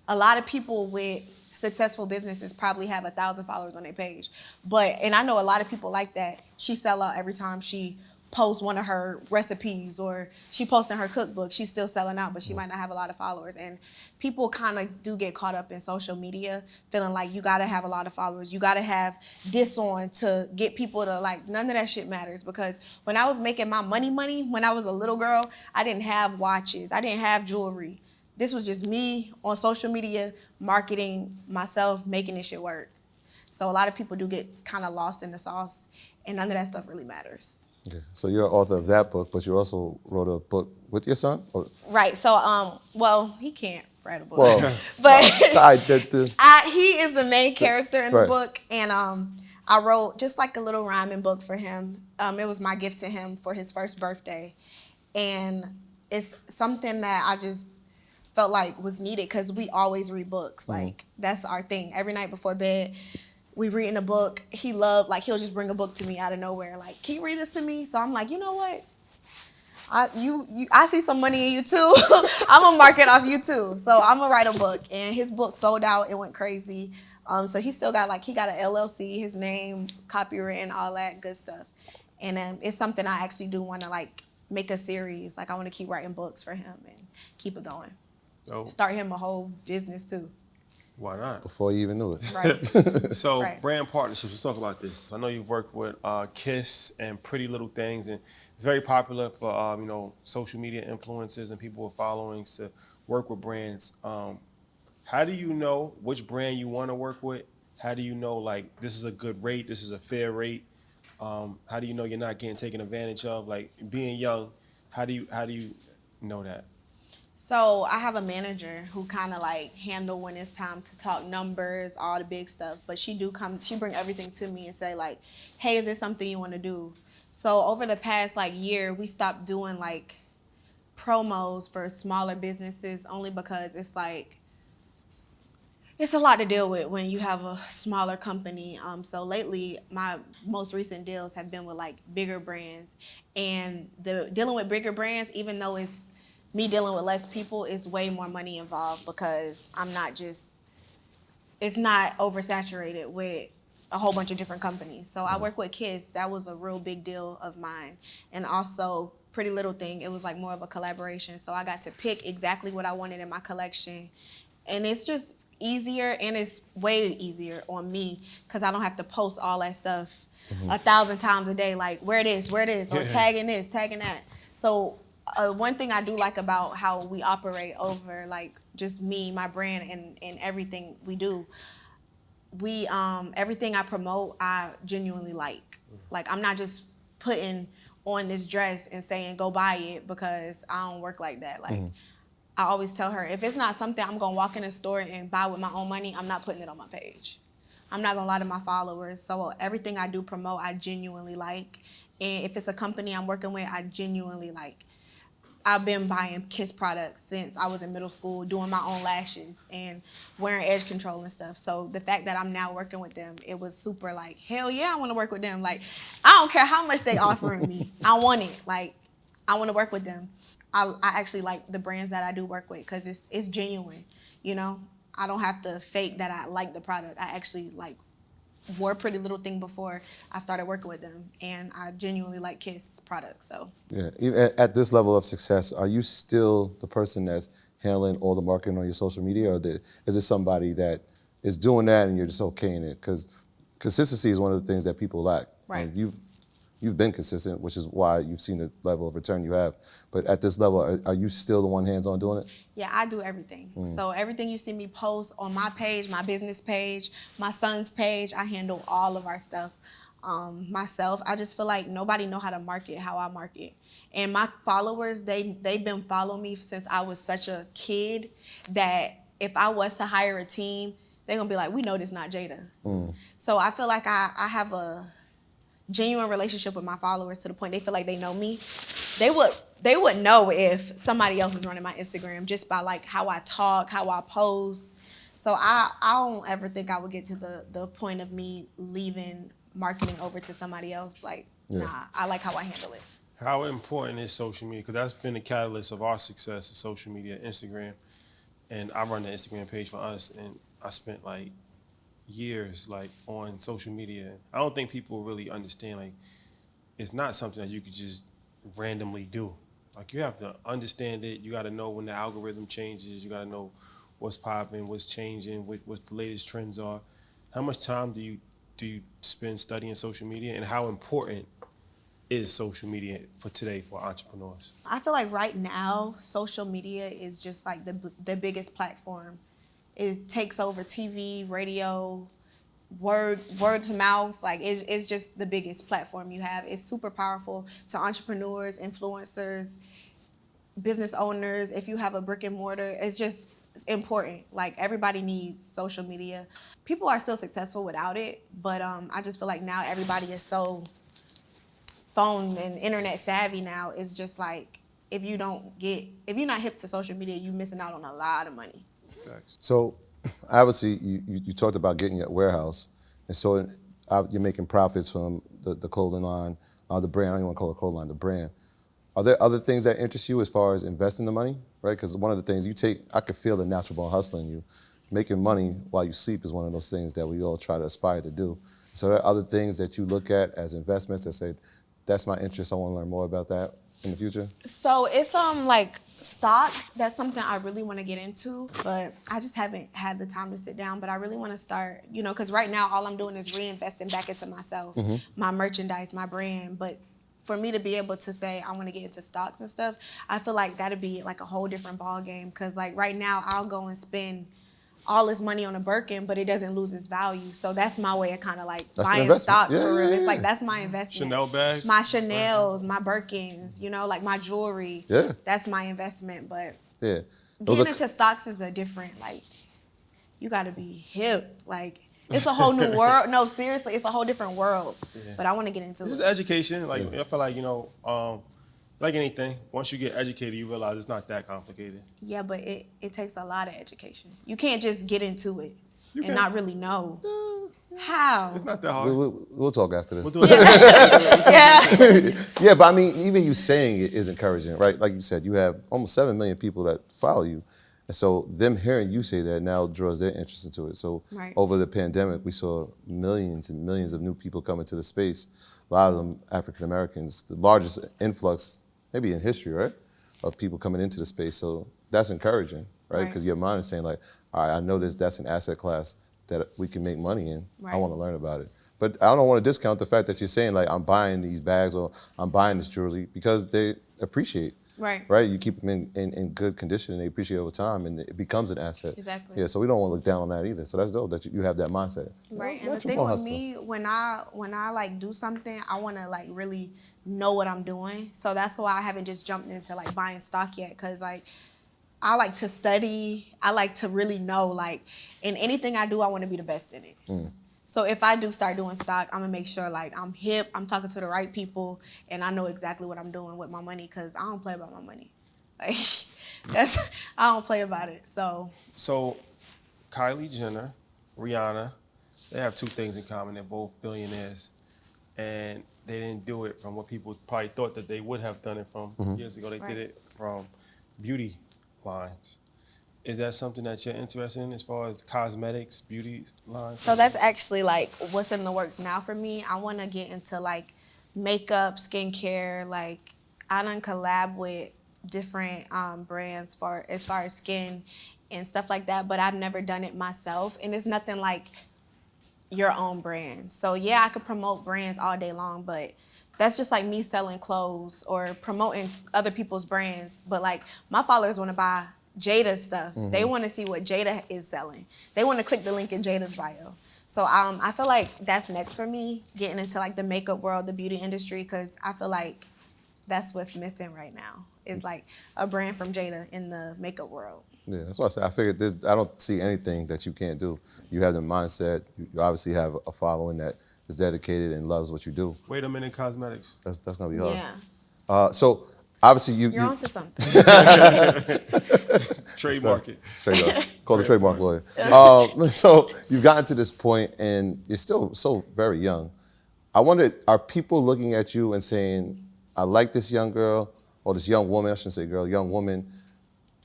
a lot of people with successful businesses probably have 1,000 followers on their page. And I know a lot of people like that. She sell out every time she posts one of her recipes, or she posting her cookbook. She's still selling out, but she might not have a lot of followers. And people kind of do get caught up in social media, feeling like you got to have a lot of followers. You got to have this on to get people to like. None of that shit matters, because when I was making my money, when I was a little girl, I didn't have watches. I didn't have jewelry. This was just me on social media, marketing myself, making this shit work. So a lot of people do get kind of lost in the sauce, and none of that stuff really matters. Okay. So you're an author of that book, but you also wrote a book with your son? Or? Right. So, he can't write a book. Well, but he is the main character in the book, and I wrote just like a little rhyming book for him. It was my gift to him for his first birthday, and it's something that I just felt like was needed, because we always read books. Like, that's our thing. Every night before bed, we reading a book. He'll just bring a book to me out of nowhere. Like, can you read this to me? So I'm like, you know what? I see some money in you too. I'm gonna market off you too. So I'm gonna write a book. And his book sold out. It went crazy. So he still got he got an LLC, his name, copywritten, all that good stuff. And it's something I actually do want to make a series. Like, I want to keep writing books for him and keep it going. Oh. Start him a whole business too. Why not? before you even knew it. Right. So Right. brand partnerships, let's talk about this. I know you've worked with Kiss and Pretty Little Things, and it's very popular for social media influencers and people with followings to work with brands. How do you know which brand you want to work with? How do you know like this is a good rate, this is a fair rate? How do you know you're not getting taken advantage of? Like being young, how do you know that? So I have a manager who kind of like handle when it's time to talk numbers, all the big stuff. But she bring everything to me and say like, hey, is this something you want to do? So over the past like year, we stopped doing like promos for smaller businesses only because it's like, it's a lot to deal with when you have a smaller company. So lately, my most recent deals have been with like bigger brands, and dealing with bigger brands, even though it's me dealing with less people, is way more money involved because it's not oversaturated with a whole bunch of different companies. So I work with Kids. That was a real big deal of mine. And also Pretty Little Thing, it was like more of a collaboration. So I got to pick exactly what I wanted in my collection. And it's just easier, and it's way easier on me because I don't have to post all that stuff 1,000 times a day, like where it is, or tagging this, tagging that. So one thing I do like about how we operate over like just me, my brand, and everything we do, everything I promote, I genuinely like. Like I'm not just putting on this dress and saying go buy it because I don't work like that. Like I always tell her, if it's not something I'm gonna walk in a store and buy with my own money, I'm not putting it on my page. I'm not gonna lie to my followers. So everything I do promote, I genuinely like. And if it's a company I'm working with, I genuinely like. I've been buying Kiss products since I was in middle school, doing my own lashes and wearing edge control and stuff. So the fact that I'm now working with them, it was super like, hell yeah, I want to work with them. Like, I don't care how much they offering me. I want it. Like, I want to work with them. I actually like the brands that I do work with because it's genuine, you know? I don't have to fake that I like the product. I actually like wore Pretty Little Thing before I started working with them, and I genuinely like Kiss products. So Yeah, even at this level of success, are you still the person that's handling all the marketing on your social media, or is it somebody that is doing that and you're just okaying it? Because consistency is one of the things that people lack. Right. You've been consistent, which is why you've seen the level of return you have. But at this level, are you still the one hands-on doing it? yeah, I do everything. So everything you see me post on my page, my business page, my son's page, I handle all of our stuff myself. I just feel like nobody know how to market how I market. And my followers, they've been following me since I was such a kid that if I was to hire a team, they're gonna be like, we know this not Jayda. So I feel like I have a genuine relationship with my followers to the point they feel like they know me. They would know if somebody else is running my Instagram just by like how I talk, how I post. So I don't ever think I would get to the point of me leaving marketing over to somebody else. Like, nah, I like how I handle it. How important is social media? Because that's been the catalyst of our success, is social media, Instagram. And I run the Instagram page for us, and I spent like years like on social media. I don't think people really understand, like, it's not something that you could just randomly do. Like, you have to understand it. You got to know when the algorithm changes. You got to know what's popping, what's changing, what the latest trends are. How much time do you spend studying social media, and how important is social media for today for entrepreneurs? I feel like right now, social media is just like the biggest platform. It takes over TV, radio, word to mouth. Like it's just the biggest platform you have. It's super powerful to entrepreneurs, influencers, business owners. If you have a brick and mortar, it's important. Like everybody needs social media. People are still successful without it, but I just feel like now everybody is so phone and internet savvy now. It's just like if you're not hip to social media, you're missing out on a lot of money. Thanks. So obviously you talked about getting your warehouse, and so you're making profits from the clothing line, the brand. I don't even want to call it clothing line, the brand. Are there other things that interest you as far as investing the money, right? Because one of the things I could feel the natural born hustler in you. Making money while you sleep is one of those things that we all try to aspire to do. So there are other things that you look at as investments that say, that's my interest, I want to learn more about that in the future? So it's like stocks. That's something I really want to get into, but I just haven't had the time to sit down. But I really want to start, because right now all I'm doing is reinvesting back into myself, my merchandise, my brand. But for me to be able to say I want to get into stocks and stuff, I feel like that'd be like a whole different ball game. Because like right now I'll go and spend all this money on a Birkin, but it doesn't lose its value. So that's my way of kind of like buying stock for real. It's like that's my investment. Chanel bags? My Chanels, my Birkins, like my jewelry. Yeah. That's my investment. But Yeah. getting into stocks is a different, like, you got to be hip. Like, it's a whole new world. No, seriously, it's a whole different world. Yeah. But I want to get into It's it. just education. Like, I feel like, like anything, once you get educated, you realize it's not that complicated. Yeah, but it takes a lot of education. You can't just get into it and not really know. How? It's not that hard. We'll talk after this. We'll do it. Yeah, but I mean, even you saying it is encouraging, right? Like you said, you have almost 7 million people that follow you. And so them hearing you say that now draws their interest into it. So over the pandemic, we saw millions and millions of new people come into the space. A lot of them African Americans, the largest influx maybe in history, right? Of people coming into the space. So that's encouraging, right? Because your mind is saying like, all right, I know that's an asset class that we can make money in. I want to learn about it. But I don't want to discount the fact that you're saying like, I'm buying these bags or I'm buying this jewelry because they appreciate. Right? You keep them in good condition and they appreciate over time and it becomes an asset. Exactly. Yeah, so we don't want to look down on that either. So that's dope that you have that mindset. Right, and the thing with me, when I like do something, I want to like really know what I'm doing. So that's why I haven't just jumped into like buying stock yet, because like I like to study. I like to really know, like, in anything I do, I want to be the best in it. So if I do start doing stock, I'm gonna make sure like I'm hip, I'm talking to the right people, and I know exactly what I'm doing with my money, because I don't play about my money. Like I don't play about it. So Kylie Jenner, Rihanna, they have two things in common. They're both billionaires, and they didn't do it from what people probably thought that they would have done it from years ago. They did it from beauty lines. Is that something that you're interested in as far as cosmetics, beauty lines? So that's actually like what's in the works now for me. I want to get into like makeup, skincare. Like I done collab with different brands as far as skin and stuff like that, but I've never done it myself. And it's nothing like your own brand. So yeah, I could promote brands all day long, but that's just like me selling clothes or promoting other people's brands. But like my followers want to buy Jayda stuff. They want to see what Jayda is selling. They want to click the link in Jayda's bio. So I feel like that's next for me, getting into like the makeup world, the beauty industry, because I feel like that's what's missing right now. Is like a brand from Jayda in the makeup world. Yeah, that's what I said. I figured I don't see anything that you can't do. You have the mindset. You obviously have a following that is dedicated and loves what you do. Waydamin Cosmetics. That's gonna be hard. Yeah. So obviously you're onto something. Trademark it. Trademark. Call the trademark lawyer. So you've gotten to this point and you're still so very young. I wonder, are people looking at you and saying, I like this young girl, or this young woman, I shouldn't say girl, young woman.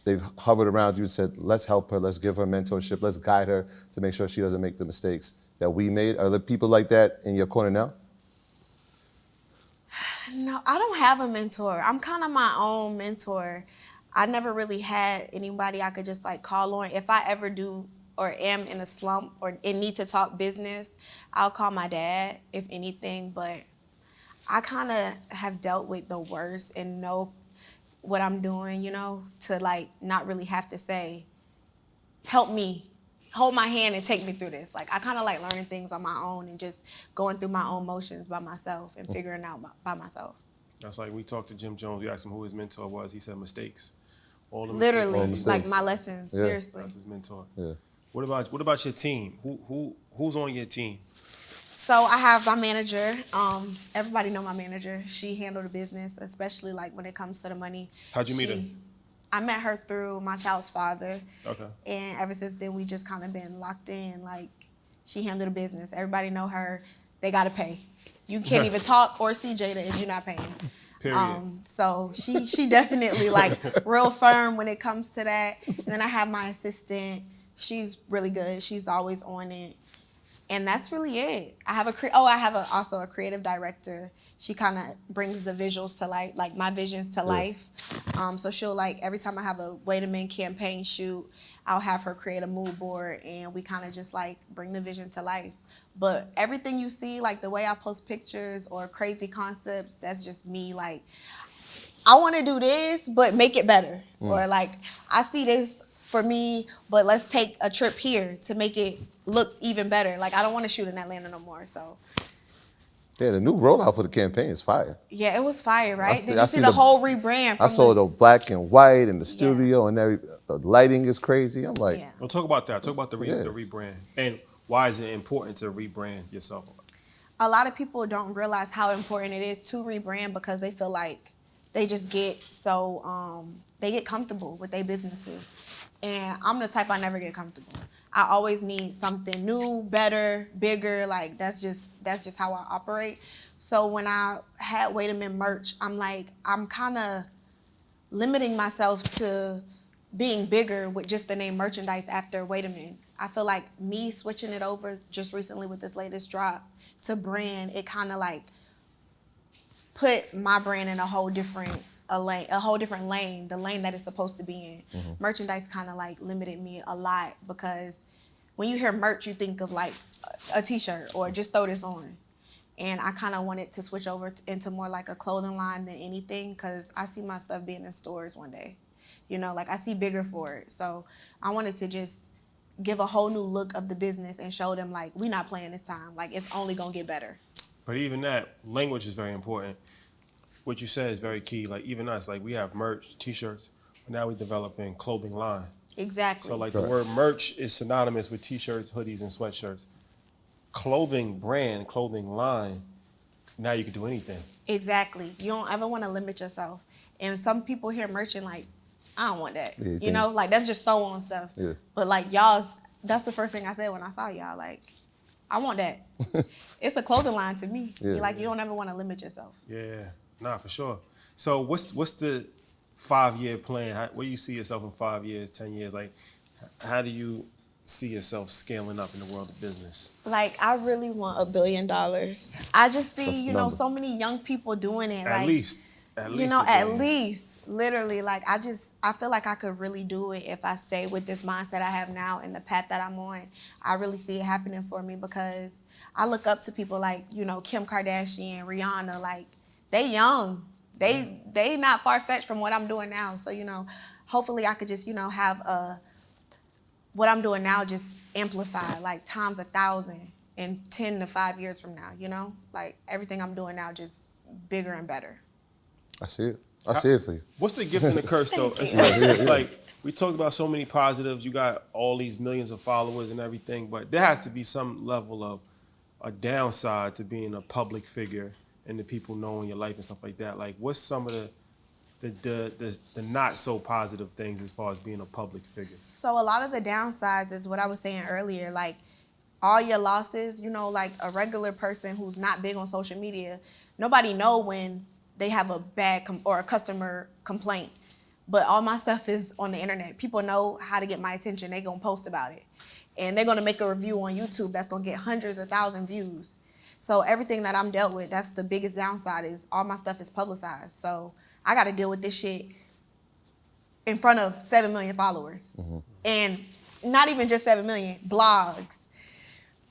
They've hovered around you and said, let's help her, let's give her mentorship, let's guide her to make sure she doesn't make the mistakes that we made. Are there people like that in your corner now? No, I don't have a mentor. I'm kind of my own mentor. I never really had anybody I could just like call on. If I ever do or am in a slump or need to talk business, I'll call my dad, if anything. But I kind of have dealt with the worst and know what I'm doing, to like not really have to say, help me, hold my hand and take me through this. Like I kind of like learning things on my own and just going through my own motions by myself and figuring out by myself. That's like we talked to Jim Jones. We asked him who his mentor was. He said mistakes. All the Literally, mistakes. like my lessons. Yeah. Seriously. That's his mentor. Yeah. What about your team? Who's on your team? So I have my manager. Everybody know my manager. She handled the business, especially like when it comes to the money. How'd you meet her? I met her through my child's father. Okay. And ever since then, we just kind of been locked in. Like, she handled the business. Everybody know her. They got to pay. You can't even talk or see Jayda if you're not paying. Period. So she definitely like real firm when it comes to that. And then I have my assistant. She's really good. She's always on it. And that's really it. I have also a creative director. She kind of brings the visuals to life, like my visions to life. So she'll like, every time I have a Waydamin campaign shoot, I'll have her create a mood board and we kind of just like bring the vision to life. But everything you see, like the way I post pictures or crazy concepts, that's just me like, I want to do this, but make it better. Or like, I see this for me, but let's take a trip here to make it look even better. Like, I don't want to shoot in Atlanta no more, so. Yeah, the new rollout for the campaign is fire. Yeah, it was fire, right? Did I you see see the whole rebrand? I saw the black and white in the studio and the lighting is crazy. I'm like, Well, talk about that. Talk about the rebrand. And why is it important to rebrand yourself? A lot of people don't realize how important it is to rebrand because they feel like they just get so, they get comfortable with their businesses. And I'm the type I never get comfortable. I always need something new, better, bigger. Like that's just how I operate. So when I had Waydamin merch, I'm like, I'm kind of limiting myself to being bigger with just the name merchandise after Waydamin. I feel like me switching it over just recently with this latest drop to brand, it kind of like put my brand in a whole different lane, the lane that it's supposed to be in. Merchandise kind of like limited me a lot because when you hear merch, you think of like a t-shirt or just throw this on. And I kind of wanted to switch over into more like a clothing line than anything because I see my stuff being in stores one day. You know, like I see bigger for it. So I wanted to just give a whole new look of the business and show them like, we not playing this time. Like it's only gonna get better. But even that, language is very important. What you said is very key. Like even us, like we have merch, t-shirts, but now we're developing clothing line. Exactly. So like the word merch is synonymous with t-shirts, hoodies, and sweatshirts. Clothing brand, clothing line, now you can do anything. Exactly. You don't ever want to limit yourself. And some people hear merch and like, I don't want that. Yeah, you know, like that's just throw on stuff. Yeah. But like y'all's, that's the first thing I said when I saw y'all. Like, I want that. It's a clothing line to me. Yeah. Like you don't ever want to limit yourself. Yeah, nah, for sure. So what's the 5-year plan? Where do you see yourself in 5 years, 10 years? Like, how do you see yourself scaling up in the world of business? Like, I really want $1 billion. I just see, you know, number. so many young people doing it. At like, least. You know, at $1 billion. least, literally, like, I feel like I could really do it if I stay with this mindset I have now and the path that I'm on. I really see it happening for me because I look up to people like, you know, Kim Kardashian, Rihanna, like, they young. They not far-fetched from what I'm doing now. So, you know, hopefully I could just, you know, have what I'm doing now just amplify, like, times 1,000 in 10 to 5 years from now, you know? Like, everything I'm doing now just bigger and better. I see it. I see it for you. What's the gift and the curse, though? It's like we talked about so many positives. You got all these millions of followers and everything, but there has to be some level of a downside to being a public figure and the people knowing your life and stuff like that. Like, what's some of the not so positive things as far as being a public figure? So a lot of the downsides is what I was saying earlier, like all your losses, you know, like a regular person who's not big on social media, nobody know when they have a bad or a customer complaint. But all my stuff is on the internet. People know how to get my attention. They gonna post about it. And they're gonna make a review on YouTube that's gonna get hundreds of thousands views. So everything that I'm dealt with, that's the biggest downside is all my stuff is publicized. So I gotta deal with this shit in front of 7 million followers. And not even just 7 million, blogs,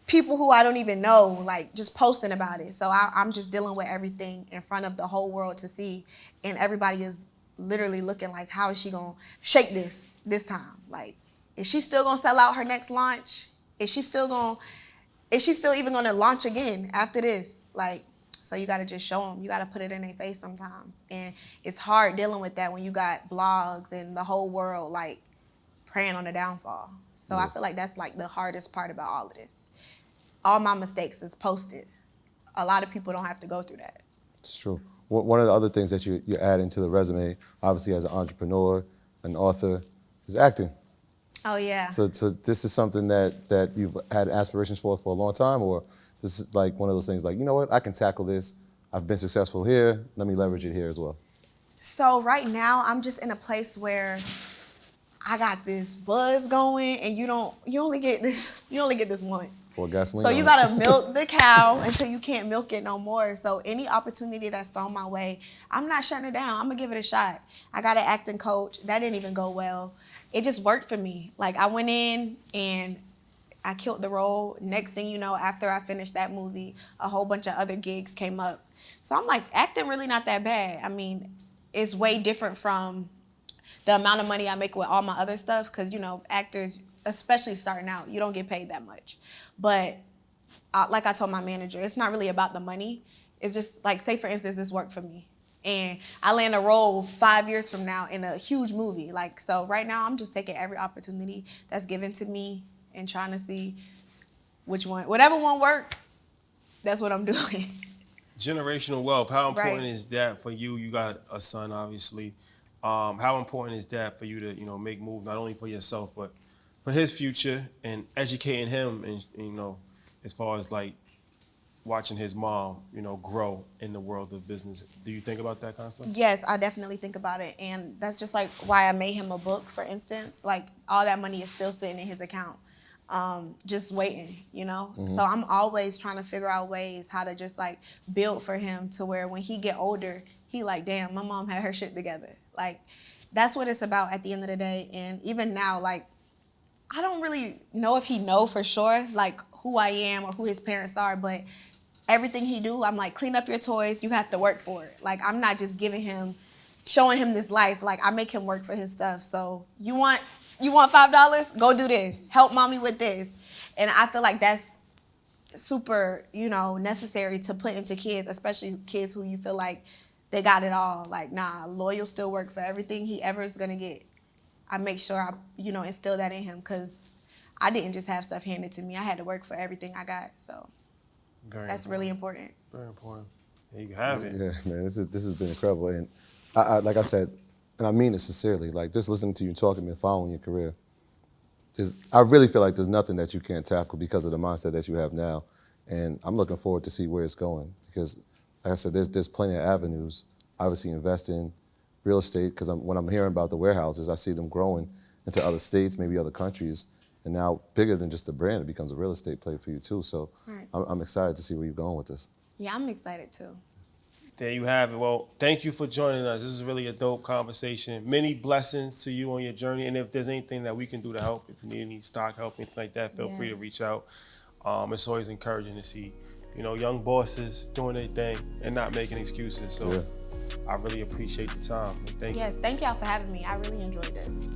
people who I don't even know, like just posting about it. So I'm just dealing with everything in front of the whole world to see. And everybody is literally looking like, how is she gonna shake this time? Like, is she still gonna sell out her next launch? Is she still even gonna launch again after this? Like, so you gotta just show them. You gotta put it in their face sometimes. And it's hard dealing with that when you got blogs and the whole world like preying on the downfall. So I feel like that's like the hardest part about all of this. All my mistakes is posted. A lot of people don't have to go through that. It's true. One of the other things that you add into the resume, obviously as an entrepreneur, an author, is acting. Oh yeah. So this is something that you've had aspirations for a long time, or this is like one of those things like, you know what, I can tackle this. I've been successful here. Let me leverage it here as well. So right now, I'm just in a place where I got this buzz going, and you only get this once. Pour gasoline So on you it. gotta milk the cow until you can't milk it no more. So any opportunity that's thrown my way, I'm not shutting it down. I'm gonna give it a shot. I got an acting coach. That didn't even go well. It just worked for me. Like, I went in and I killed the role. Next thing you know, after I finished that movie, a whole bunch of other gigs came up. So I'm like, acting really not that bad. I mean, it's way different from the amount of money I make with all my other stuff, because, you know, actors, especially starting out, you don't get paid that much. But like I told my manager, it's not really about the money. It's just like, say for instance, this worked for me, and I land a role 5 years from now in a huge movie. Like, so right now I'm just taking every opportunity that's given to me and trying to see which one, whatever one work, that's what I'm doing. Generational wealth, how important Right. is that for you? You got a son, obviously. How important is that for you to, you know, make moves not only for yourself but for his future, and educating him, and, you know, as far as like watching his mom, you know, grow in the world of business? Do you think about that kind of stuff? Yes, I definitely think about it. And that's just like why I made him a book, for instance. Like, all that money is still sitting in his account, just waiting, you know? So I'm always trying to figure out ways how to just like build for him to where when he get older, he like, damn, my mom had her shit together. Like, that's what it's about at the end of the day. And even now, like, I don't really know if he know for sure, like, who I am or who his parents are, but everything he do, I'm like, clean up your toys, you have to work for it. Like, I'm not just showing him this life. Like, I make him work for his stuff. So you want $5? Go do this. Help mommy with this. And I feel like that's super, you know, necessary to put into kids, especially kids who you feel like they got it all. Like, nah, Loyal still work for everything he ever is gonna get. I make sure I, you know, instill that in him, because I didn't just have stuff handed to me. I had to work for everything I got. So that's really important. Very important. There you have it. Yeah, man, this has been incredible. And I like I said, and I mean it sincerely, like, just listening to you talking and following your career, I really feel like there's nothing that you can't tackle because of the mindset that you have now. And I'm looking forward to see where it's going, because, like I said, there's plenty of avenues. Obviously, invest in real estate, because when I'm hearing about the warehouses, I see them growing into other states, maybe other countries, and now bigger than just a brand, it becomes a real estate play for you too. So Right. I'm excited to see where you're going with this. Yeah, I'm excited too. There you have it. Well, thank you for joining us. This is really a dope conversation. Many blessings to you on your journey. And if there's anything that we can do to help, if you need any stock help, anything like that, feel free to Yes. reach out. It's always encouraging to see, you know, young bosses doing their thing and not making excuses. So Yeah. I really appreciate the time. And thank you. Yes, thank y'all for having me. I really enjoyed this.